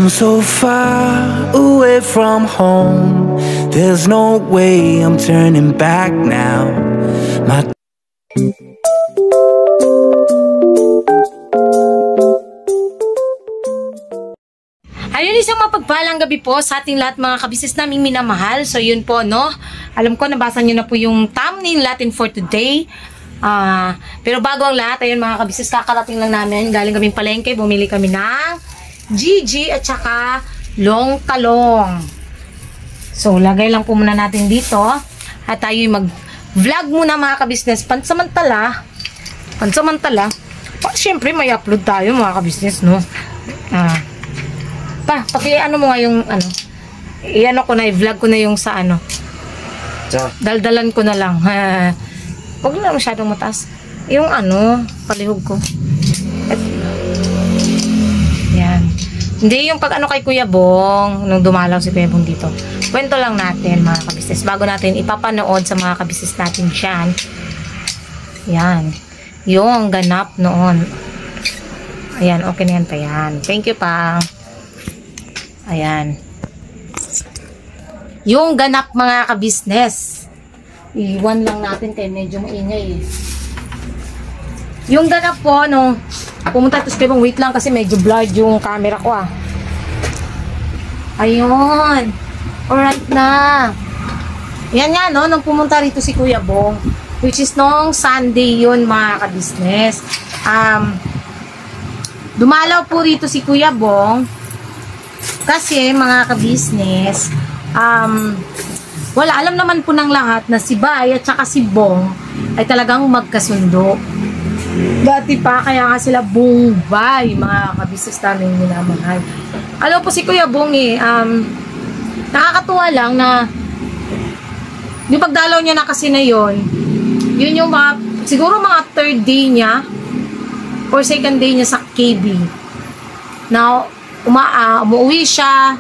so far away from home. There's no way I'm turning back now. My Ayun, isang mapagpalang gabi po sa ating lahat mga kabisnes naming minamahal. So yun po, no? Alam ko, nabasa nyo na po yung thumbnail natin for today. Pero bago ang lahat, ayun mga kabisnes, kakarating lang namin. Galing kaming palengke, bumili kami ng Gigi at saka long talong. So, lagay lang po muna natin dito. At tayo mag-vlog muna mga kabisnes. Pansamantala, syempre may upload tayo mga kabisnes, no? Paki-ano mo nga yung, i-ano ko na, i-vlog ko na yung sa daldalan ko na lang. Huwag na masyadong mataas. Yung palihog ko. Yan. Hindi yung pag kay Kuya Bong, nung dumalaw si Kuya Bong dito. Kwento lang natin mga kabisnes. Bago natin ipapanood sa mga kabisnes natin dyan. Yan. Yung ganap noon. Ayan, okay na yan pa yan. Thank you pa. Ayan. Yung ganap mga kabisnes. Iwan lang natin kaya medyo maingay eh. Yung ganap po, pumunta ito sa Kuya Bong. Wait lang kasi medyo blurred yung camera ko Ayun. Alright na. Yan nga, nung pumunta rito si Kuya Bong. Which is nung Sunday yun mga kabisnes. Dumalaw po rito si Kuya Bong. Kasi mga kabisnes, alam naman po ng lahat na si Bay at saka si Bong ay talagang magkasundo. Dati pa, kaya nga sila Bong-Bay, mga kabisnes namin minamahal. Alam po si Kuya Bong nakakatuwa lang na yung pagdalaw niya na kasi na yun yung siguro mga third day niya or second day niya sa KB. Now, umuwi siya,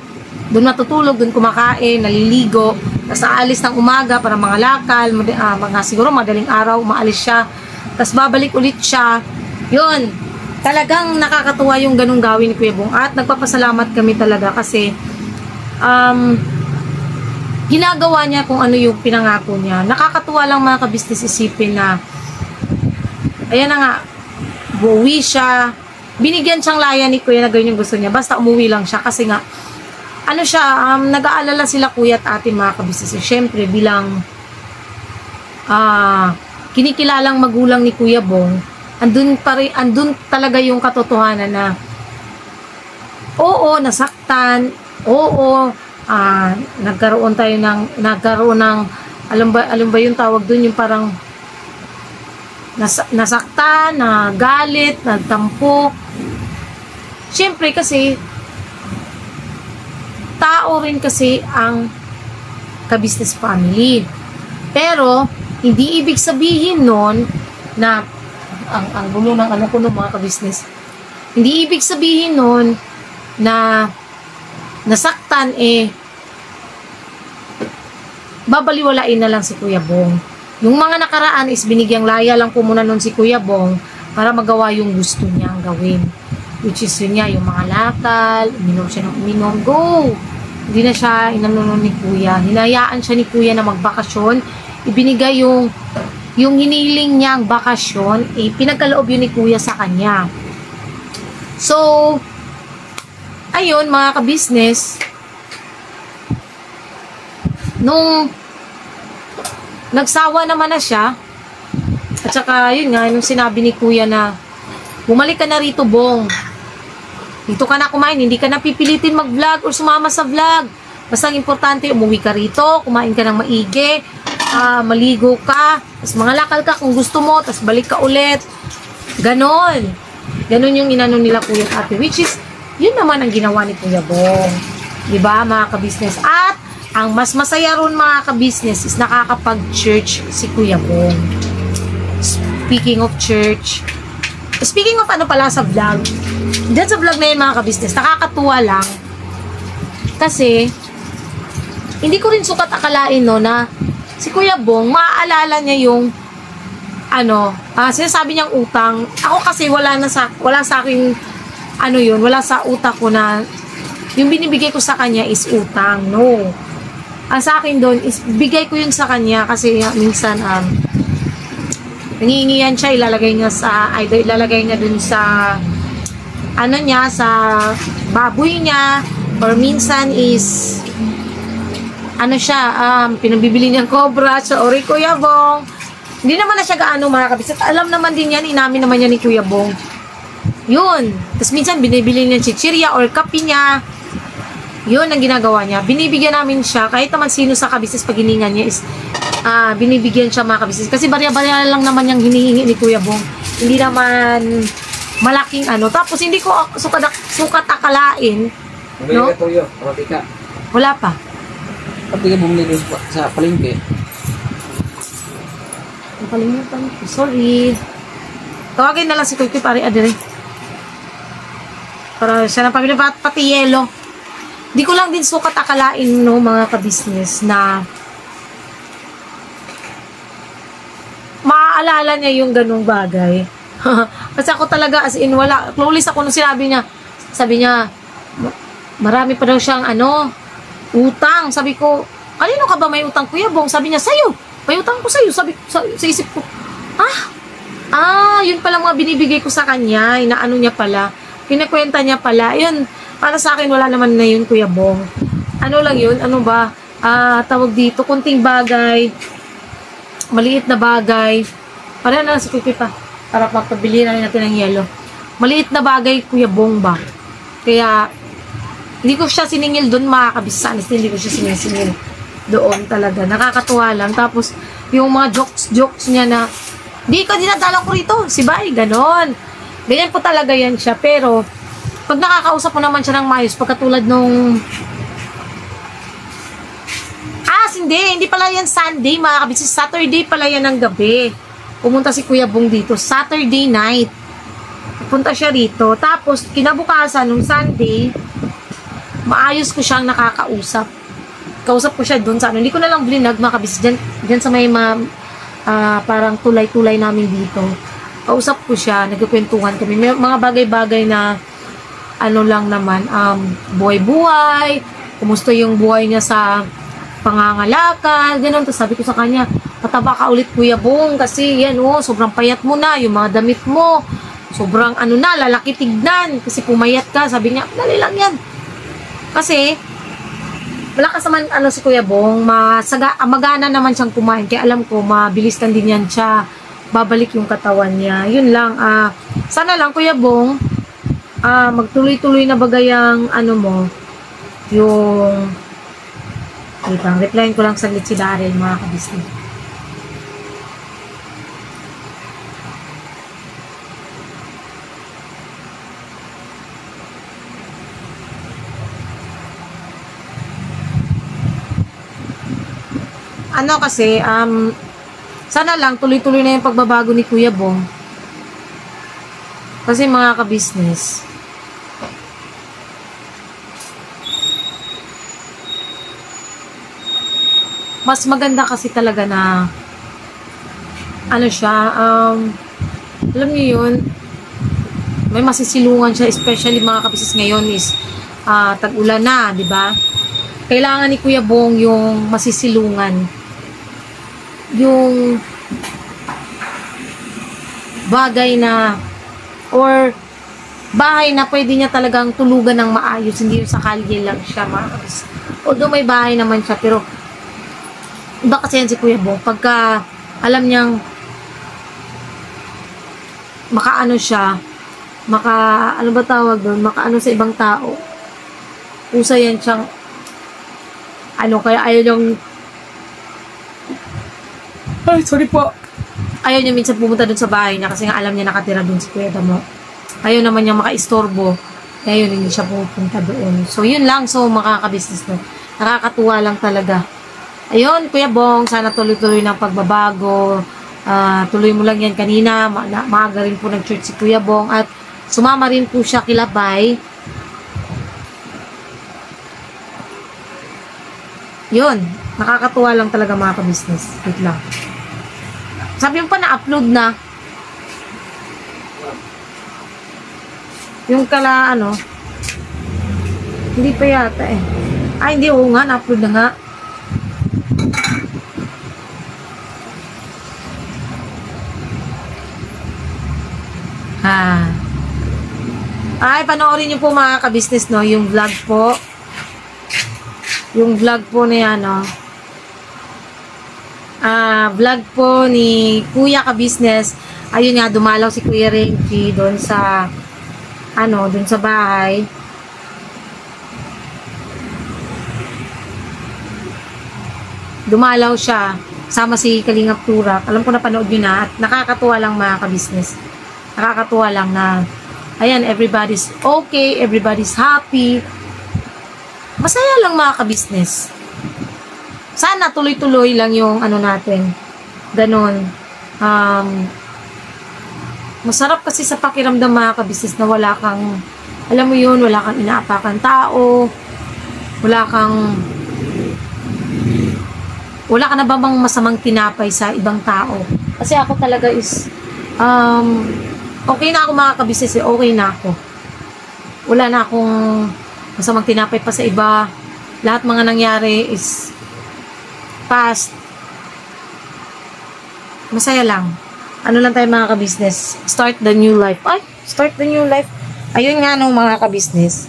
doon matutulog, doon kumakain, naliligo, tapos aalis ng umaga para mga lakal, siguro madaling araw, umaalis siya, tapos babalik ulit siya. Yun, talagang nakakatuwa yung ganung gawin ni Kuya Bong at nagpapasalamat kami talaga kasi ginagawa niya kung ano yung pinangako niya. Nakakatuwa lang mga kabisnes isipin na ayan na nga, buwi siya, binigyan siyang laya ni Kuya na gawin yung gusto niya. Basta umuwi lang siya kasi nga, nag-aalala sila Kuya at ate mga kabisnes. Siyempre, bilang kinikilalang magulang ni Kuya Bong, andun talaga yung katotohanan na oo, nasaktan, oo, nagkaroon ng, alam ba yung tawag dun, yung parang nasaktan, nagalit, nagtampo. Siyempre kasi tao rin kasi ang kabisnes family. Pero hindi ibig sabihin nun na ang gulo ng ko ng mga kabisnes. Hindi ibig sabihin nun na nasaktan babaliwalain na lang si Kuya Bong. Yung mga nakaraan is binigyang laya lang po muna nun si Kuya Bong para magawa yung gusto niyang gawin. Which is yun nga, yung mga lakal, uminom siya ng uminom, go! Hindi na siya inanunon ni Kuya. Hinayaan siya ni Kuya na magbakasyon. Ibinigay yung hiniling niyang bakasyon, pinagkaloob yun ni Kuya sa kanya. So, ayun mga kabisnes, nung nagsawa naman na siya, at saka yun nga, nung sinabi ni Kuya na bumalik ka na rito, Bong. Dito ka na kumain, hindi ka na pipilitin mag-vlog or sumama sa vlog. Basta ang importante, umuwi ka rito, kumain ka ng maigi, maligo ka, tapos mga lakal ka kung gusto mo, tapos balik ka ulit. Ganon. Ganon yung inano nila Kuya at ate, which is, yun naman ang ginawa ni Kuya Bong. Diba, mga kabisnes? At, ang mas masaya ron mga kabisnes is nakakapag-church si Kuya Bong. Speaking of church, speaking of sa vlog, dyan sa vlog na yun mga kabisnes, nakakatuwa lang kasi hindi ko rin sukat akalain na si Kuya Bong, maaalala niya yung sinasabi niyang utang. Ako kasi wala sa akin wala sa utak ko na yung binibigay ko sa kanya is utang. No. Ang sa akin doon is bigay ko yun sa kanya kasi minsan nangihingi yan siya, ilalagay niya dun sa ano niya, sa baboy niya, or minsan is ano siya, pinabibili niyang cobra sa ori Kuya Bong. Hindi naman na siya gaano mga kabisnes. Alam naman din yan, inamin naman yan ni Kuya Bong. Yun. Tapos minsan binibili niya chichirya or kape niya. Yun ang ginagawa niya. Binibigyan namin siya, kahit naman sino sa kabisnes pag hiningan niya is binibigyan siya mga kabisnes. Kasi barya-barya lang naman yung hinihingi ni Kuya Bong. Hindi naman malaking ano. Tapos hindi ko sukat akalain. No? Wala pa. Pati ka bumili sa palengke. Nakalimutan ko. Sorry. Tawagin na lang si Kuya pare adire. Para siya na pamilya pati yelo. Di ko lang din sukat akalain no mga kabisnes na maaalala niya yung ganung bagay. Kasi ako talaga as in wala. Clueless ako nung sinabi niya. Sabi niya marami pa daw siyang utang. Sabi ko, kanino ka ba may utang Kuya Bong? Sabi niya, sa'yo. May utang ko sa'yo. Sabi sa isip ko, yun pala mga binibigay ko sa kanya. Inaano niya pala. Pinakwenta niya pala. Yun, para sa akin, wala naman na yun, Kuya Bong. Ano lang yun? Ano ba? Tawag dito, kunting bagay. Maliit na bagay. Pareho na lang si Kuya pa. Para pagpabili na rin natin ng yelo. Maliit na bagay, Kuya Bong ba? Kaya, hindi ko siya siningil doon, mga kabisnes. Hindi ko siya sinisingil doon talaga. Nakakatuwa lang. Tapos, yung mga jokes niya na, di ka dinadala ko rito. Si Bay, ganon. Ganyan po talaga yan siya. Pero, pag nakakausap mo naman siya ng maayos, pagkatulad nung hindi pala yan Sunday, mga kabisnes. Saturday pala yan ng gabi. Pumunta si Kuya Bong dito. Saturday night. Punta siya rito. Tapos, kinabukasan nung Sunday, maayos ko siyang nakakausap. Kausap ko siya doon sa Hindi ko na lang blinag, mga kabisnes. Diyan sa may parang tulay-tulay namin dito. Kausap ko siya, nagkukwentuhan kami. May mga bagay-bagay na lang naman, buhay-buhay, kumusta yung buhay niya sa pangangalakal, gano'n. Tapos sabi ko sa kanya, pataba ka ulit Kuya Bong, kasi yan sobrang payat mo na, yung mga damit mo, sobrang lalaki tignan, kasi pumayat ka. Sabi niya, dali lang yan. Kasi, malakas naman si Kuya Bong, magana naman siyang kumain, kaya alam ko, mabilis lang din yan siya, babalik yung katawan niya. Yun lang, sana lang Kuya Bong, magtuloy-tuloy na bagay ang yung replyan ko lang saglit si Daryl, mga kabisnes. Kasi, sana lang tuloy-tuloy na yung pagbabago ni Kuya Bong. Kasi mga kabisnes, mas maganda kasi talaga na siya, alam niyo yun, may masisilungan siya, especially mga kabisnes ngayon is tag-ulan na, di ba? Kailangan ni Kuya Bong yung masisilungan, yung bagay na or bahay na pwede niya talagang tulugan ng maayos, hindi yung sa kalye lang siya, mga kabisnes. Although may bahay naman siya, pero iba kasi yan si Kuya Bong. Pagka alam niyang siya, ano ba tawag doon? Sa ibang tao. Usa yan siyang kaya ayaw niyang sorry po. Ayaw niya minsan pumunta doon sa bahay niya kasi nga alam niya nakatira doon si Kuya Damo. Ayaw naman niya makaistorbo. Kaya yun, hindi siya pupunta doon. So, yun lang. So, makakabisnes na. Nakakatuwa lang talaga. Ayun, Kuya Bong, sana tuloy-tuloy ng pagbabago. Tuloy mo lang yan kanina. Maaga rin po nag-church si Kuya Bong. At sumama rin po siya kila Bay. Yun, nakakatuwa lang talaga mga kabisnes. Wait lang. Sabi mo pa na-upload na. Yung Hindi pa yata eh. Ay, hindi. Oo nga. Na-upload na nga. Ay, panoorin niyo po mga ka-business, no? Yung vlog po. Yung vlog po na yan, no? Vlog po ni Kuya ka-business. Ayun nga, dumalaw si Kuya Renky doon sa doon sa bahay. Dumalaw siya. Sama si Kalingap Turak. Alam ko na panood yun na. At nakakatuwa lang mga ka-business. Nakakatuwa lang na ayan, everybody's okay, everybody's happy. Masaya lang mga ka-business. Sana tuloy-tuloy lang yung natin. Ganon. Masarap kasi sa pakiramdam mga ka-business na wala kang, alam mo yun, wala kang inaapakan tao, wala ka na ba bang masamang tinapay sa ibang tao? Kasi ako talaga is, okay na ako mga ka-business eh. Okay na ako. Wala na akong masamang tinapay pa sa iba. Lahat mga nangyari is past. Masaya lang. Ano lang tayo mga ka-business? Start the new life. Ay! Start the new life. Ayun nga no mga ka-business.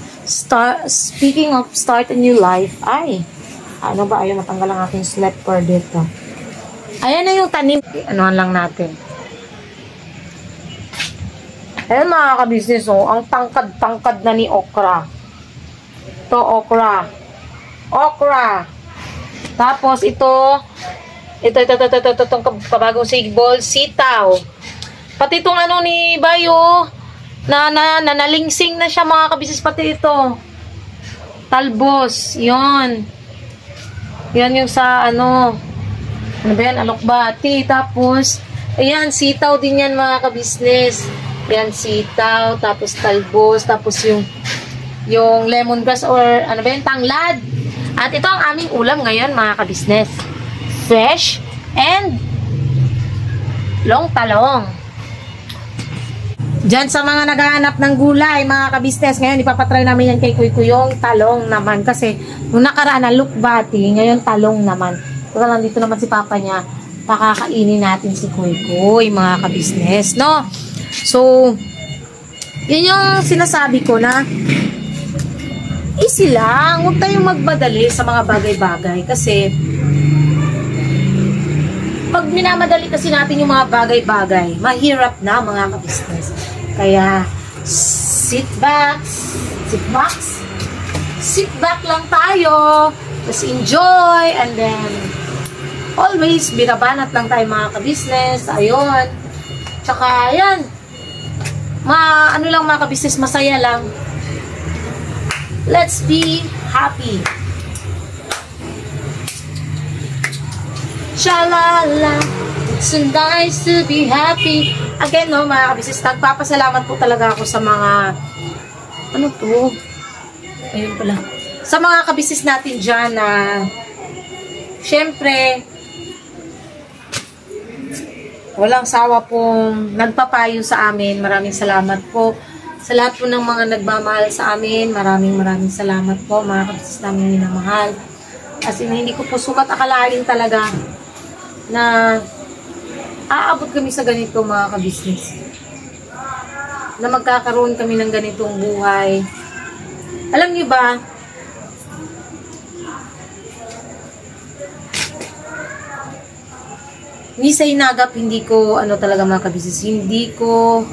Speaking of start a new life. Ay! Ano ba? Ayun, matanggal ang aking slipper dito. Ayan na yung tanim. Anuhan lang natin. Ayan mga ka-business, oh, ang tangkad-tangkad na ni okra. Ito, okra. Okra. Tapos, itong kabagong sigbol, sitaw. Pati itong ni Bayo, nalingsing na siya mga ka-business, pati ito. Talbos, yon. Yan yung sa, ano ba yan, alokbati. Tapos, ayan, sitaw din yan mga ka-business. Yan, sitaw, tapos talbos, tapos yung lemongrass or ano ba yun, tanglad. At ito ang aming ulam ngayon mga ka-business. Fresh and long talong. Diyan sa mga naghahanap ng gulay, mga ka-business, ngayon ipapatry namin yan kay Kuy yung talong naman. Kasi nung nakaraan na lukbati, ngayon talong naman. Kaya lang dito naman si Papa niya, pakakainin natin si Kuy mga ka-business, no? So, yun yung sinasabi ko na easy lang. Huwag tayong magmadali sa mga bagay-bagay. Kasi, pag minamadali kasi natin yung mga bagay-bagay, mahirap na mga ka-business. Kaya, sit back lang tayo. Just enjoy. And then, always, binabanat lang tayo mga ka-business. Ayun. Tsaka, yan. Ano lang mga ka-business, masaya lang. Let's be happy. Shalala, it's so nice to be happy. Again, no, mga ka-business, nagpapasalamat po talaga ako sa mga, ano to? Ayun pala. Sa mga ka-business natin dyan na, syempre, walang sawa pong nagpapayo sa amin. Maraming salamat po. Sa lahat po ng mga nagmamahal sa amin, maraming salamat po, mga ka-business namin minamahal. Kasi hindi ko po sukat akalain talaga na aabot kami sa ganito mga ka-business. Na magkakaroon kami ng ganitong buhay. Alam niyo ba, ni sa hinagap, hindi ko, talaga mga ka-business, hindi ko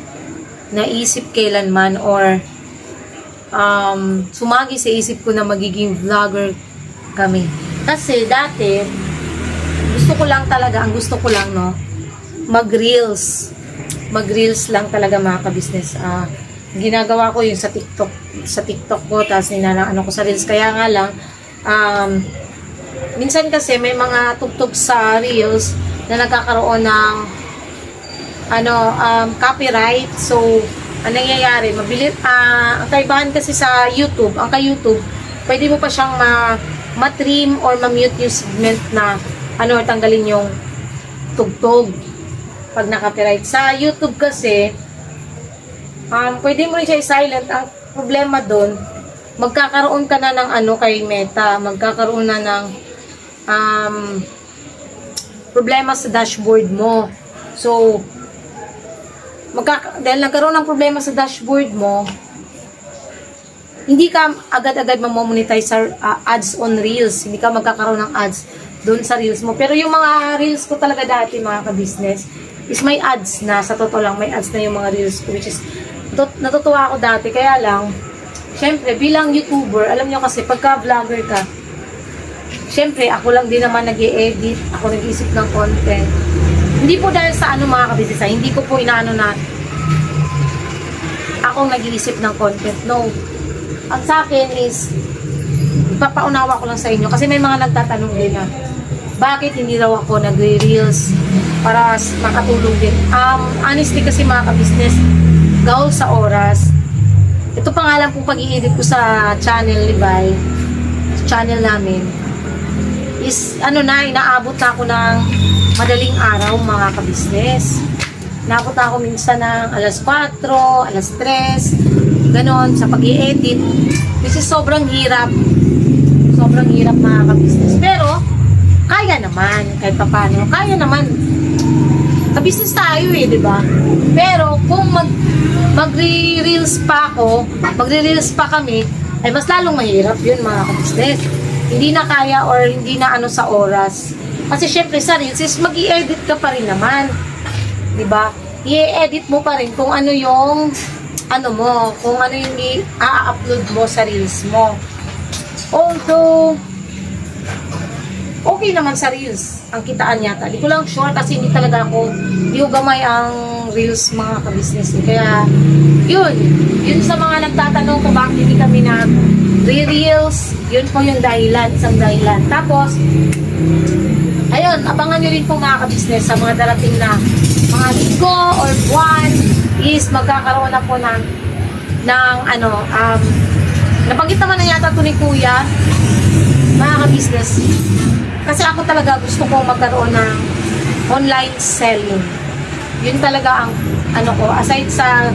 naisip kailanman or sumagi sa isip ko na magiging vlogger kami. Kasi dati, ang gusto ko lang, no, mag-reels. Mag-reels lang talaga mga ka-business. Ginagawa ko yung sa TikTok ko, tapos ano ko sa reels. Kaya nga lang, minsan kasi may mga tugtog sa reels na nagkakaroon ng copyright. So, ang nangyayari, ang kaibahan kasi sa YouTube, ang ka-YouTube, pwede mo pa siyang ma-trim or ma-mute yung segment na tanggalin yung tugtog pag na-copyright. Sa YouTube kasi, pwede mo rin siya i-silent. Ang problema doon, magkakaroon ka na ng ano kay Meta, magkakaroon na ng problema sa dashboard mo. So, dahil nagkaroon ng problema sa dashboard mo, hindi ka agad-agad mamonetize sa ads on Reels. Hindi ka magkakaroon ng ads doon sa Reels mo. Pero yung mga Reels ko talaga dati, mga ka-business, is may ads na. Sa totoo lang, may ads na yung mga Reels ko, which is, natutuwa ako dati. Kaya lang, syempre, bilang YouTuber, alam nyo kasi, pagka-vlogger ka, syempre, ako lang din naman nag-i-edit, ako nag-iisip ng content. Hindi po dahil sa ano mga ka-business, hindi ko po inaano na akong nag-iisip ng content. No. Ang sa akin is, ipapaunawa ko lang sa inyo. Kasi may mga nagtatanong din na, bakit hindi raw ako nagre-reels para makatulong din? Honestly kasi mga ka-business, gaul sa oras. Ito pangalan pong pag-i-edit ko sa channel ni Bay, sa channel namin, is ano na, inaabot na ako ng madaling araw mga ka-business. Inaabot na ako minsan ng alas 4, alas 3, ganon, sa pag-i-edit. Which is sobrang hirap. Sobrang hirap mga ka-business. Pero, kaya naman, kahit paano. Kaya naman. Ka-business tayo eh, di ba? Pero, kung magre-reels pa ako, magre-reels pa kami, ay mas lalong mahirap yun mga ka-business. Hindi na kaya or hindi na ano sa oras. Kasi syempre sa reels is mag-i-edit ka pa rin naman. Diba? I-edit mo pa rin kung ano yung ano mo, kung ano yung i-upload mo sa reels mo. Although, okay naman sa reels ang kitaan yata. Di ko lang sure kasi hindi talaga ako, hindi ko gamay ang reels mga ka-business. Kaya, yun sa mga nagtatanong kung bakit hindi kami nag-reels, yun po yung dahilan, isang dahilan. Tapos, ayun, abangan nyo rin po mga ka-business sa mga darating na mga linggo or buwan is magkakaroon na po ng nabanggit naman na yata ito ni Kuya, mga ka-business. Kasi ako talaga gusto kong magkaroon ng online selling. Yun talaga ang ano ko, aside sa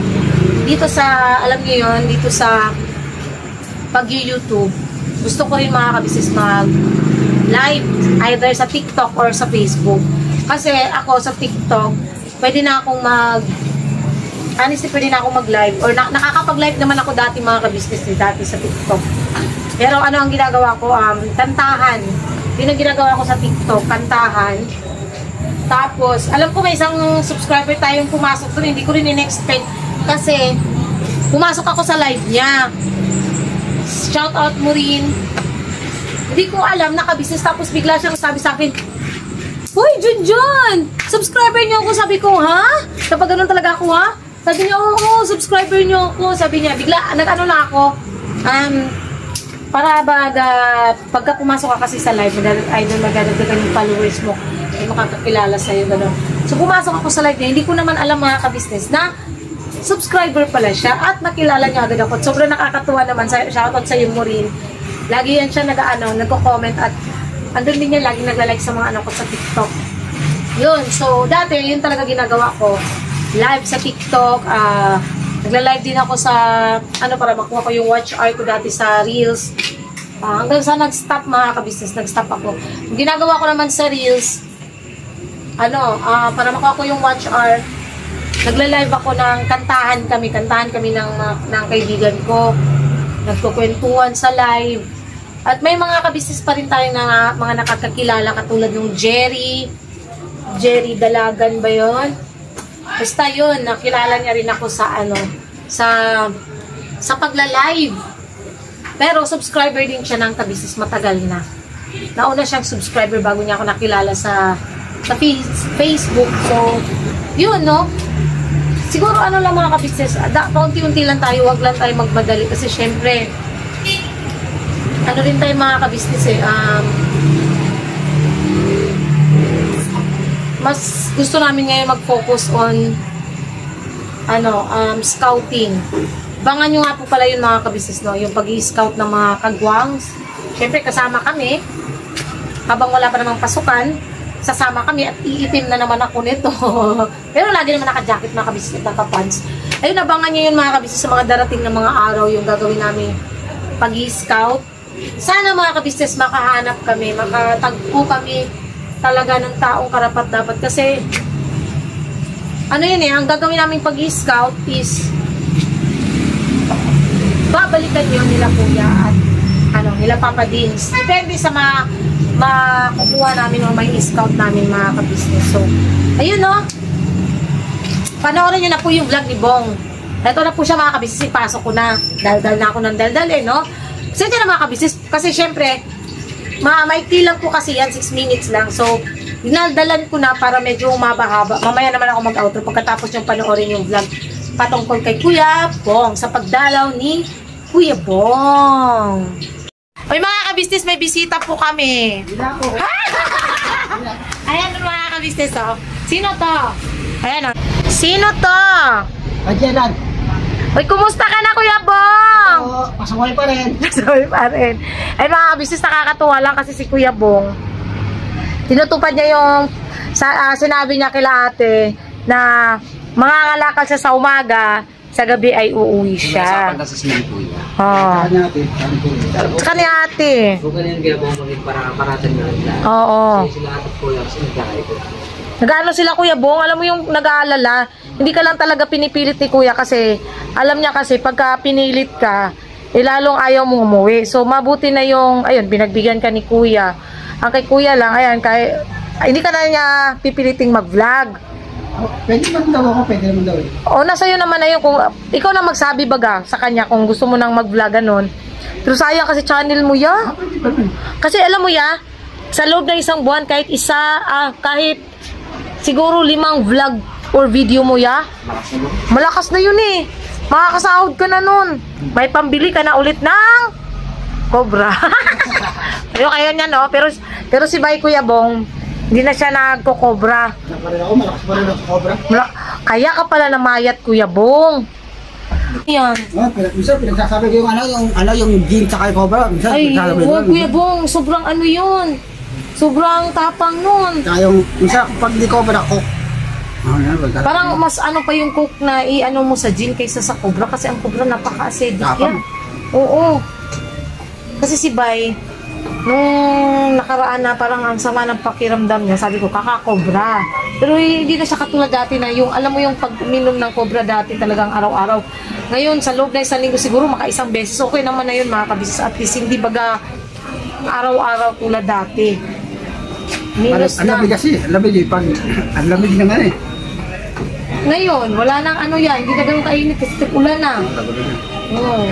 dito sa, alam niyo yun, dito sa pag-YouTube, gusto ko rin mga ka-business mag-live, either sa TikTok or sa Facebook. Kasi ako sa TikTok, pwede na akong honestly, pwede na akong mag-live or nakakapag-live naman ako dati mga ka-business dati sa TikTok. Pero ano ang ginagawa ko? Kantahan. Yun ang ginagawa ko sa TikTok, kantahan. Tapos, alam ko may isang subscriber tayong pumasok doon, hindi ko rin in-expect kasi pumasok ako sa live niya. Shout out mo rin. Hindi ko alam, naka-business, tapos bigla siyang sabi sa akin, "Hoy, Junjun! Subscriber niyo ako." Sabi ko, "Ha?" Kapag ganun talaga ako, ha? Sabi niya, "Oo, subscriber niyo ako." Sabi niya, bigla, nag-ano na ako, para pagka pumasok ka kasi sa live, either magdadagdagan yung followers mo, ay makakakilala sa'yo, gano'n. So, pumasok ako sa live niya, hindi ko naman alam mga ka-business na subscriber pala siya at nakilala niya agad ako. Sobrang nakakatuwa naman. Shoutout sa iyo mo rin. Lagi yan siya nagko-comment at andun din niya lagi nagla-like sa mga ko sa TikTok. Yun. So, dati, yun talaga ginagawa ko. Live sa TikTok. Nagla-live din ako sa, para makuha ko yung watch hour ko dati sa Reels. Hanggang sa nag-stop mga ka-business, nag-stop ako. Yung ginagawa ko naman sa Reels, para makuha ko yung watch hour, nagla-live ako ng kantahan kami ng kaibigan ko. Nagkukwentuhan sa live. At may mga ka-business pa rin tayo na mga nakakakilala katulad ng Jerry Dalagan ba yun? Basta yun, nakilala niya rin ako sa sa pagla-live. Pero subscriber din siya ng ka-business matagal na. Nauna siyang subscriber bago niya ako nakilala sa Facebook. So, yun, no? Siguro lang mga ka-business, paunti-unti lang tayo, wag lang tayo magmadali kasi syempre, rin tayo mga ka-business mas gusto namin ngayon mag-focus on scouting. Bangan nyo nga po pala yun mga ka-business, no? Yung pag-i-scout ng mga kagwangs. Syempre kasama kami habang wala pa namang pasukan, sasama kami at iitim na naman ako nito. Pero lagi naman naka-jacket mga ka-business, naka-pants. Ayun, abangan nyo yun mga ka-business sa mga darating na mga araw yung gagawin namin pag-i-scout. Sana mga ka-business makahanap kami, makatagpo kami talaga ng taong karapat-dapat. Kasi, ano yun ang gagawin namin pag-i-scout is, babalikan yun nila kuya at nila Papa Dins. Depende sa makukuha namin o may scout namin mga ka-business. So, ayun panoorin nyo na po yung vlog ni Bong. Ito na po siya mga ka-business. Ipasok ko na. Daldal na ako ng daldal Kasi ito na mga ka-business. Kasi syempre, maikli lang po kasi yan. 6 minutes lang. So, dinaldalan ko na para medyo mabahaba. Mamaya naman ako mag-outro pagkatapos yung panoorin yung vlog patungkol kay Kuya Bong sa pagdalaw ni Kuya Bong. Oy mga ka-business, may bisita po kami. Ayan mga ka-business Sino to? Ayan Sino to? Adyanan. Oy, kumusta ka na Kuya Bong? Pasaway pa rin. Pasaway pa rin. Ay mga ka-business, nakakatuwa lang kasi si Kuya Bong. Tinutupad niya yung sinabi niya kila ate na mangangalakal siya sa umaga, sa gabi ay uuwi siya. Sa sila kuya. Tsaka ni ate. Kung ganyan kaya mo maging paratan na lang. Oo. Kasi sila ate kuya kasi nagkakaito. Nag-ano sila Kuya Bong, alam mo yung nag-aalala, hindi ka lang talaga pinipilit ni Kuya kasi alam niya kasi pagka pinilit ka, lalong ayaw mong umuwi. So mabuti na yung, ayun, binagbigyan ka ni Kuya. Ang kay Kuya lang, ayan, hindi ka na niya pipiliting mag-vlog. Pwede naman daw ako, pwede naman daw. O, nasa iyo naman na yun. Kung, ikaw na magsabi baga sa kanya kung gusto mo nang mag-vlog ganun. Pero sayang kasi channel mo ya. Kasi alam mo ya, sa loob ng isang buwan, kahit kahit siguro 5 vlog or video mo ya, malakas na yun makakasahod ka na nun. May pambili ka na ulit ng cobra. Ayun yan pero si Bay Kuya Bong, hindi na siya nagko-cobra. Malakas pa rin ako cobra. Kaya ka pala namayat Kuya Bong. Yan. Minsan pinagsasabi ko yung gym tsaka yung cobra. Ay, Kuya Bong, sobrang yun. Sobrang tapang nun. Tsaka yung, minsan pag di cobra, cook. Parang mas pa yung cook na mo sa gin kaysa sa cobra. Kasi ang cobra napaka-acidic yan. Oo. Kasi si Bay, nung nakaraan na parang ang sama ng pakiramdam niya, sabi ko, kaka-cobra. Pero hindi na siya katulad dati na yung, alam mo yung pag-minom ng cobra dati talagang araw-araw. Ngayon, sa loob na 1 linggo siguro, maka-1 beses. Okay naman na yun mga kabisnes. At least hindi baga araw-araw tulad dati. Minus na. Ang lamig kasi, ang lamig na nga Ngayon, wala nang yan. Hindi na ganun kainit kasi ulan na. Oo.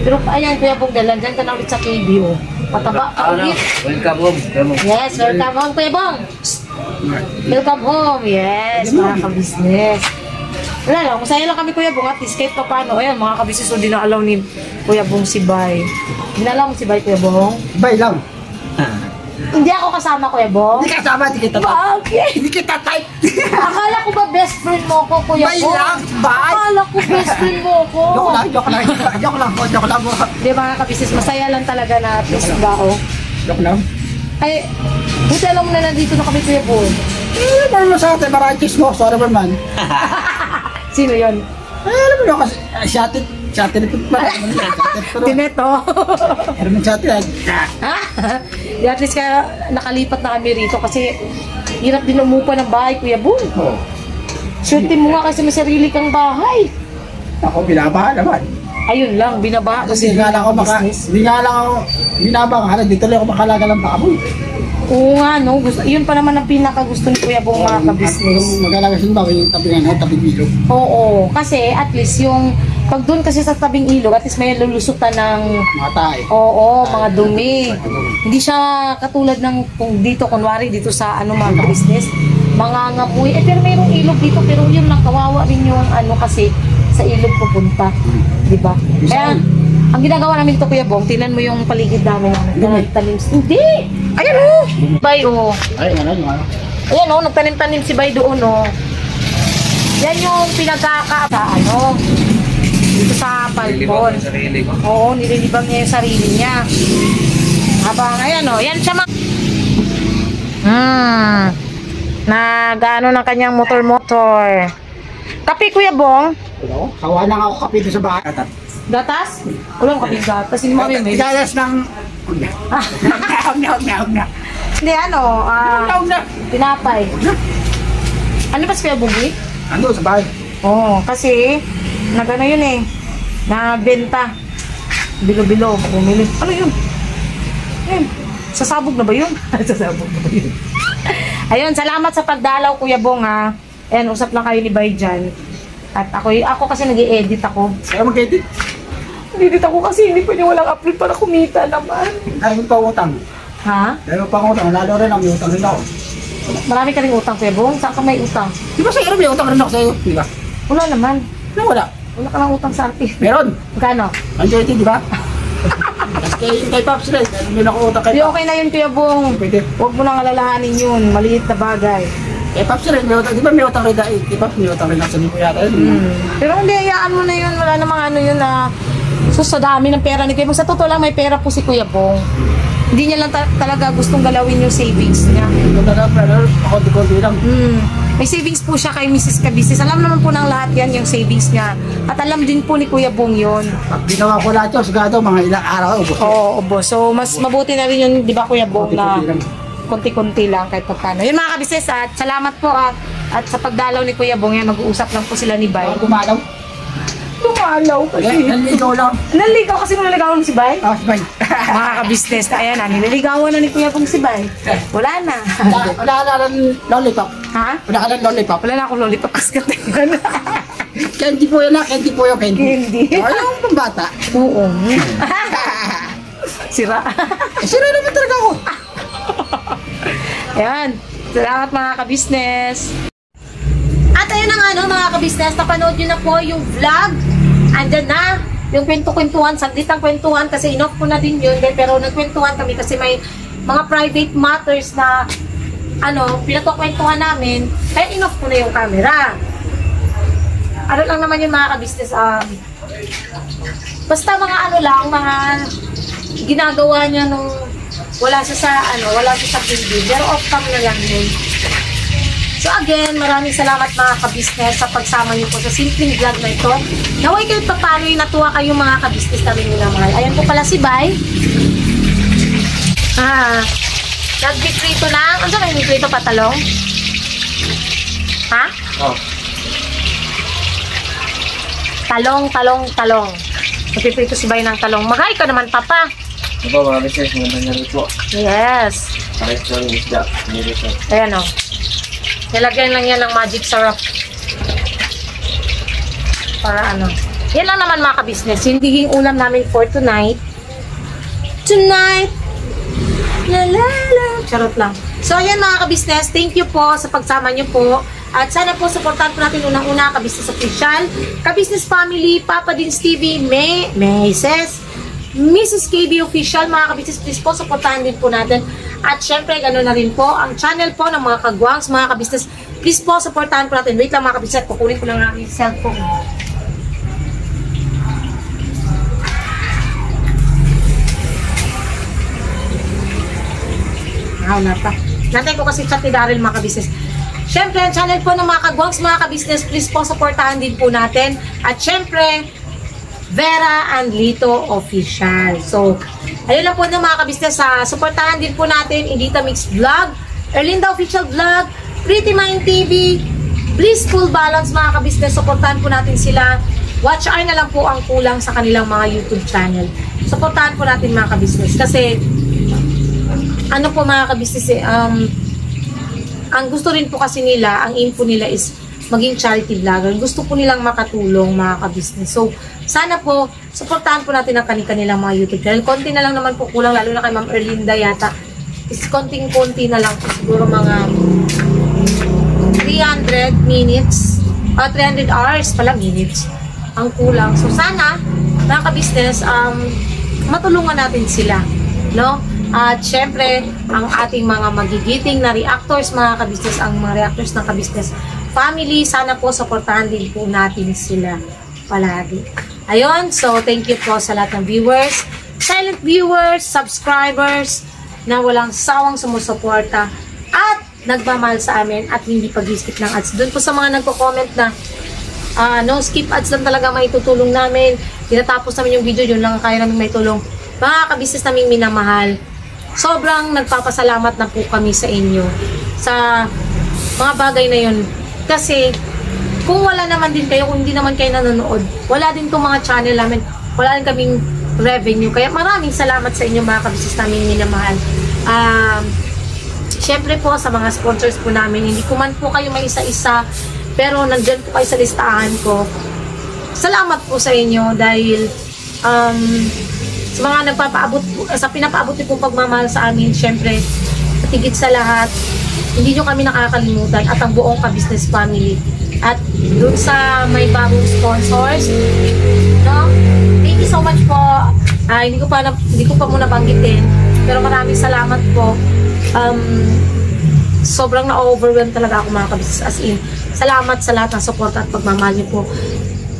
Pero ayan, Kuya Bong, dalan dyan ka na ulit sa KBO. Pataba ka ulit. Welcome home. Yes, welcome home, Kuya Bong. Welcome home. Yes, mga ka-business. Wala lang, masaya lang kami Kuya Bong at least kahit pa paano. Ayan, mga ka-business, so dinalaw ni Kuya Bong si Bay. Dinalaw mo si Bay, Kuya Bong? Bay lang. Hindi ako kasama, Kuya Bong? Hindi kasama, hindi kita type. Okay. Hindi kita type. Akala ko ba best friend mo ko, Kuya Bay Bong? lang, bay. Akala ko best friend mo ko. Joke lang. Di ba mga ka-business, masaya lang talaga na at least ba ako? Joke lang. Ay, buti alam mo na nandito na kami, Kuya Bong. Alam mo sa atin, maraming chismo. Sorry man. Sino yun? Ay, alam mo na kasi, shatit ito pa. Tineto. Alam mo shatit. Ha? Di at least kaya nakalipat na kami rito kasi hirap din umupa ng bahay, Kuya Bong. Oo. Swerte mo nga kasi may sarili kang bahay. Ako, binabaha naman. Ayun lang, binabaha Kasi hindi nga lang ako binabaha. Dito lang ako makalaga ng baboy. Oo nga, no? Yun pa naman ang pinakagusto ni Kuya Bong mga ka-business. Magalaga siya ba yung tabing ilog? Oo, kasi at least yung pag doon kasi sa tabing ilog, at least may lulusutan ng Mga tayo. oo, mga dumi. Hindi siya katulad ng kung dito, kunwari dito sa mga ka-business, mga ngamoy. Pero mayroong ilog dito, pero yun lang, kawawa rin yung kasi sa ilog pupunta. Diba? Kaya, ang ginagawa namin ito, Kuya Bong, tinan mo yung paligid namin. Nagtanim. Hindi! Ayan o! Bay o. Ay, ano. Ayan o, nagtanim-tanim si Bay doon o. Yan yung dito sa balkon. Oo, nililibang niya yung sarili niya. Habang, ayan o, yan siya nag-ano ng kanyang motor-motor. Kape, Kuya Bong? Sawa na ako kape sa bahay. Gatas? Wala mo kaming gatas. Hindi mo kami may... Gatas ng... Huwag na. Hindi, tinapay. Ano ba si Kuya Bugi? Ano, sa bahay? Oo, kasi nagano yun eh. Nabenta. Bilo-bilo. Bumili. Ano yun? Ayun. Sasabog na ba yun? Sasabog na ba yun? Ayun, salamat sa pagdalaw, Kuya Bong, ha. Ayan, usap lang kayo ni Bay dyan. At ako kasi nag-i-edit ako. Kaya mag-edit. Nag-edit ako kasi hindi pwede walang upload para kumita naman. Dahil mo pa utang. Ha? Dahil mo pa utang. Lalo rin ang may utang rin ako. Marami ka rin utang, Kuya Bong. Saan ka may utang? Di ba sa'yo may utang rin ako sa'yo? Di ba? Wala naman. Ano wala? Wala ka lang utang sa akin. Meron. Magkano? Ang 30, di ba? kay Pops rin. May nakuutang kay Di Pops. okay na yun, Kuya Bong. Pwede. Huwag mo nang alalahanin yun. Maliit na bagay. Kay Pops rin. May utang. Di ba may utang rin dahil? Kay Pops may utang rin ako sa lipo yata yun. Pero hindi, hayaan mo na yun. Wala namang ano yun na sa dami ng pera ni Kuya Bong. Sa totoo lang, may pera po si Kuya Bong. Hindi niya lang talaga gustong galawin yung savings niya. Ito na pero ako di lang. May savings po siya kay Mrs. Cabisnes. Alam naman po ng lahat yan yung savings niya. At alam din po ni Kuya Bong yun. Pag ginawa ko lahat yun, sigado mga ilang araw, ubos. Oo, ubos. So, mas mabuti na rin yun, di ba Kuya Bong, na konti-konti lang kahit pagkano. Yun mga kabisnes, at salamat po at sa pagdalaw ni Kuya Bong yan, mag-uusap lang po sila ni Bay. Gumalaw. Dumalaw kasi. Naligaw lang. Naligaw kasi naliligawan mo si Bay? Sabay. Mga kabisnes na ayan, nililigawan na ni Kuya Bong si Bay. Wala na. Wala ka ng lollipop. Ha? Wala ka ng lollipop. Wala na akong lollipop kasi katingan. Candy po yun na, candy po yung candy. Candy. Wala akong pambata. Oo. Sira. Sira naman talaga ako. Ayan. Salamat mga kabisnes. At ayun na nga no, mga kabisnes, napanood nyo na po yung vlog. Andyan na yung kwento-kwentuhan, saglit ang kwentuhan kasi inoff ko na din yun. Pero nagkwentuhan kami kasi may mga private matters na pinagkukwentuhan namin. Kaya inoff ko na yung camera. Ano lang naman yung mga kabisnes, basta mga mga ginagawa niya nung wala siya sa TV. Pero off cam na lang yun. So again, maraming salamat mga kabisnes sa pagsama niyo po sa simpleng vlog na ito. Naway kayo paano yung natuwa kayong mga kabisnes namin minamahal. Ayan po pala si Bay. Nagpiprito ng, ano ba yung piprito patalong? Ha? Oh. Talong. Nagpiprito si Bay ng talong. Mag-hi ka naman, Papa. Ito mga business, magandang gabi po. Yes. Pares lang yung isda. Ayan o. Nilagyan lang yan ng magic syrup. Para Yan lang naman mga kabisnes. Yung diging ulam namin for tonight. La la la. Charot lang. So ayan mga kabisnes. Thank you po sa pagsama nyo po. At sana po supportan po natin unang-una Kabisnes Official, Kabisnes Family, Papa Dins TV, Mrs. KB Official, mga kabisnes, please po, supportahan din po natin. At syempre, gano'n na rin po, ang channel po ng mga kagwangs, mga kabisnes, please po, supportahan po natin. Wait lang mga kabisnes, kukunin ko lang ang cellphone. Natay ko kasi chat ni Daryl, mga kabisnes. Syempre, ang channel po ng mga kagwangs, mga kabisnes, please po, supportahan din po natin. At syempre, Vera and Lito Official. So, ayun lang po na mga kabisnes. Supportahan din po natin Edita Mix Vlog, Erlinda Official Vlog, Pretty Mind TV, Blissful Balance, mga kabisnes. Supportahan po natin sila. Watch hour na lang po ang kulang sa kanilang mga YouTube channel. Supportahan po natin mga kabisnes. Kasi, mga kabisnes, ang gusto rin po kasi nila, ang aim po nila is maging charity vlogger. Gusto po nilang makatulong mga kabisnes. So, sana po, supportahan po natin ang kanilang mga YouTube channel. Konti na lang naman po kulang, lalo na kay Ma'am Erlinda yata. Is konting-konti na lang po, siguro mga 300 minutes, 300 hours pala minutes ang kulang. So, sana, mga kabisnes, matulungan natin sila. No? At syempre, ang ating mga magigiting na reactors, mga kabisnes, ang mga reactors ng kabisnes family, sana po supportahan din po natin sila palagi. Ayun, so thank you po sa lahat ng viewers, silent viewers, subscribers, na walang sawang sumusuporta at nagmamahal sa amin at hindi pag-skip ng ads. Doon po sa mga nagko-comment na no skip ads lang talaga maitutulong namin, tinatapos namin yung video, yun lang ang kaya namin may tulong. Mga ka-business naming minamahal, sobrang nagpapasalamat na po kami sa inyo sa mga bagay na yun. Kasi kung wala naman din kayo, kung hindi naman kayo nanonood, wala din itong mga channel namin, wala din kaming revenue. Kaya maraming salamat sa inyo mga ka-business naming minamahal. Syempre po sa mga sponsors po namin, hindi ko man po kayo may isa-isa, pero nandyan po kayo sa listahan ko. Salamat po sa inyo dahil sa mga nagpapaabot, sa pinapaabot niyo pong pagmamahal sa amin, syempre, tigit sa lahat, hindi nyo kami nakakalimutan at ang buong ka-business family. At dun sa may bagong sponsors, no? Thank you so much po. Hindi ko pa muna banggitin, pero maraming salamat po. Sobrang na-overwhelm talaga ako mga ka-business, as in, salamat sa lahat ng support at pagmamahal niyo po.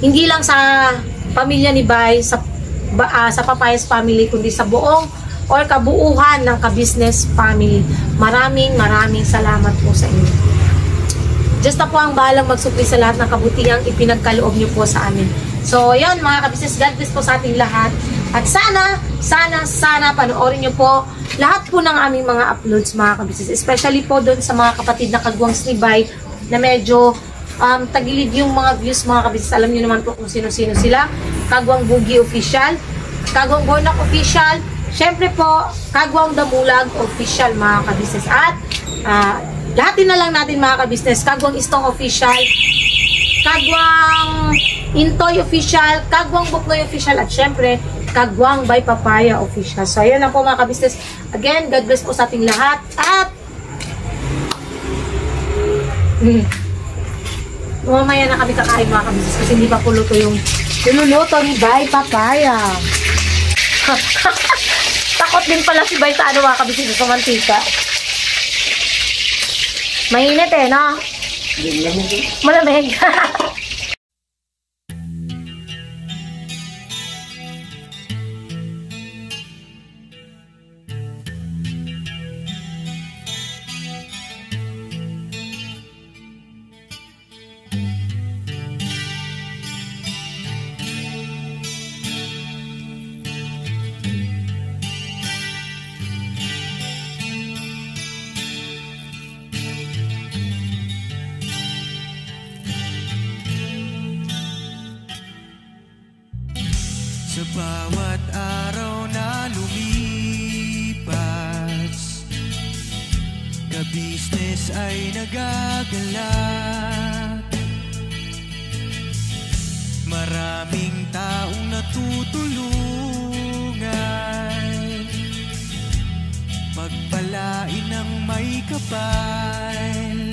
Hindi lang sa pamilya ni Bay, sa Papayas family, kundi sa buong or kabuuhan ng ka-business family. Maraming salamat po sa inyo. Just na po ang bahalang magsupli sa lahat ng kabutihang ipinagkaloob niyo po sa amin. So, yun mga ka-business, God bless po sa ating lahat. At sana panoorin niyo po lahat po ng aming mga uploads mga ka-business. Especially po doon sa mga kapatid na kagwangs ni Bay na medyo tagilid yung mga views mga ka-business. Alam niyo naman po kung sino-sino sila. Kagwang Bugi Official, Kagwang Bornak Official, syempre po, Kagwang Damulag Official mga ka-business. At lahatin na lang natin mga ka-business, Kagwang Istong Official, Kagwang Intoy Official, Kagwang Buknoy Official, at syempre, Kagwang by Papaya Official. So, ayan na po mga ka-business. Again, God bless po sa ating lahat. At mamaya na kami kakain mga ka-business kasi hindi pa po luto yung niluluto ni Bay Papaya. Takot din pala si Bay sa ano mga ka-business, sa mantika. Mainit eh, no? Malamig. Sa bawat araw na lumipas, ka-business ay nagagalak. Maraming taong natutulungan, pagpalain ng may kapal.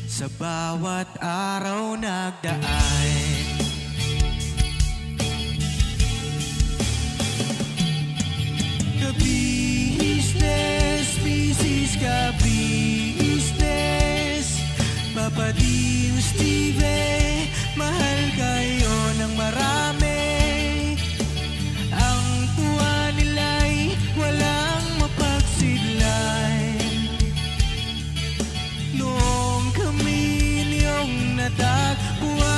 Sa bawat araw nagdaan, business, ka-business, Papa Dio, Steve, mahal kayo ng marami. Ang tuwa nila'y walang mapagsidlay. Noong kami niyong natagpuan,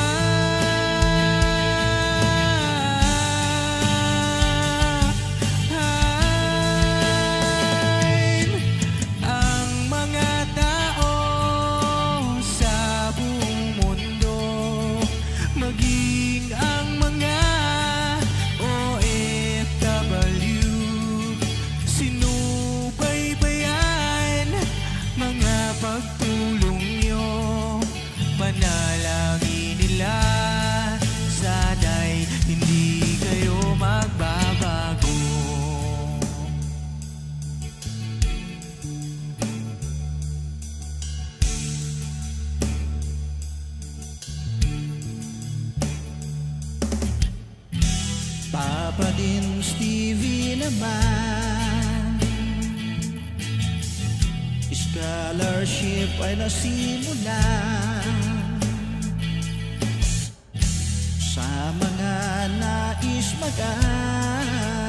Papa din Stevie naman, scholarship ay nasimulan sa mga nais mag-aral.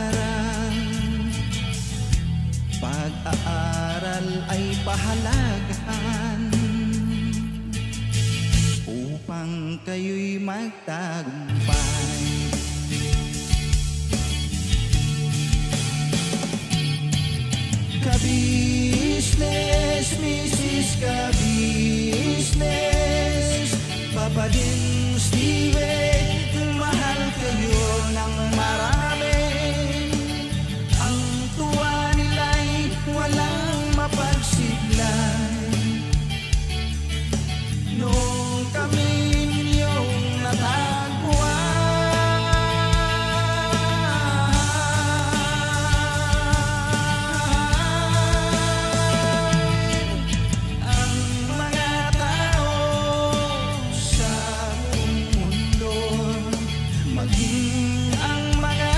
Pag-aaral ay pahalagahan upang kayo'y magtagumpay. Ka-business, Mrs. Ka-business, Papa din Steven, mahal kayo ng marami. Ang tuwa nila'y walang mapagsiglay. Nung kami ninyong natagpuan, ang mga tao sa buong mundo, maging ang mga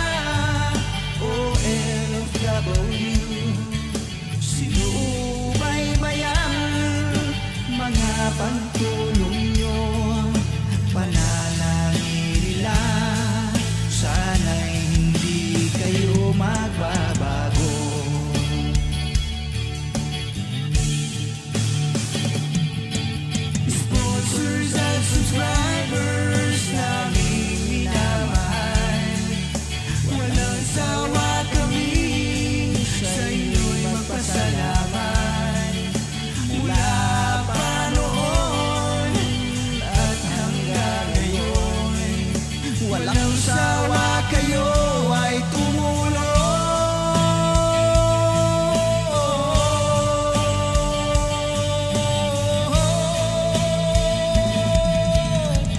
OFW, sinubaybayan mga pagtulong nyo, panalangin nila, sana'y hindi kayo magbabago. Sponsors at subscribers naming minamahal, walang sawa kami sa inyo'y magpasalamat. Mula pa noon at hanggang ngayon, walang sawa kayo ay tumulong.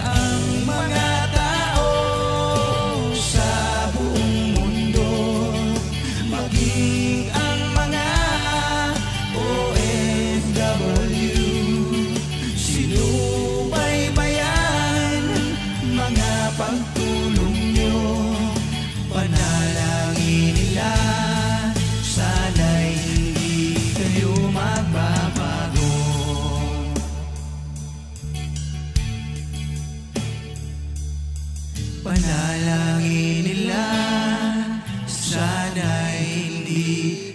Ang mga tao sa buong mundo, maging ang mga OFW, sinubaybayan mga pagtulong nyo, panalangin nila, sana'y hindi kayo magbabago. Panalangin nila, sana'y hindi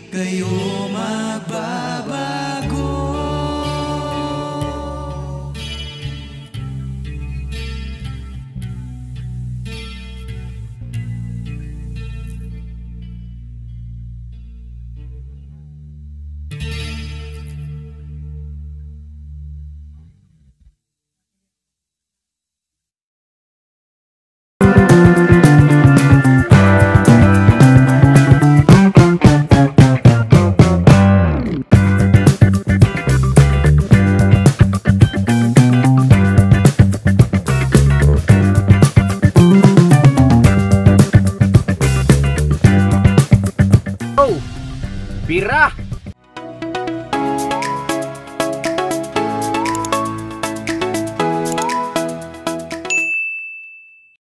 kayo magbabago. Bira!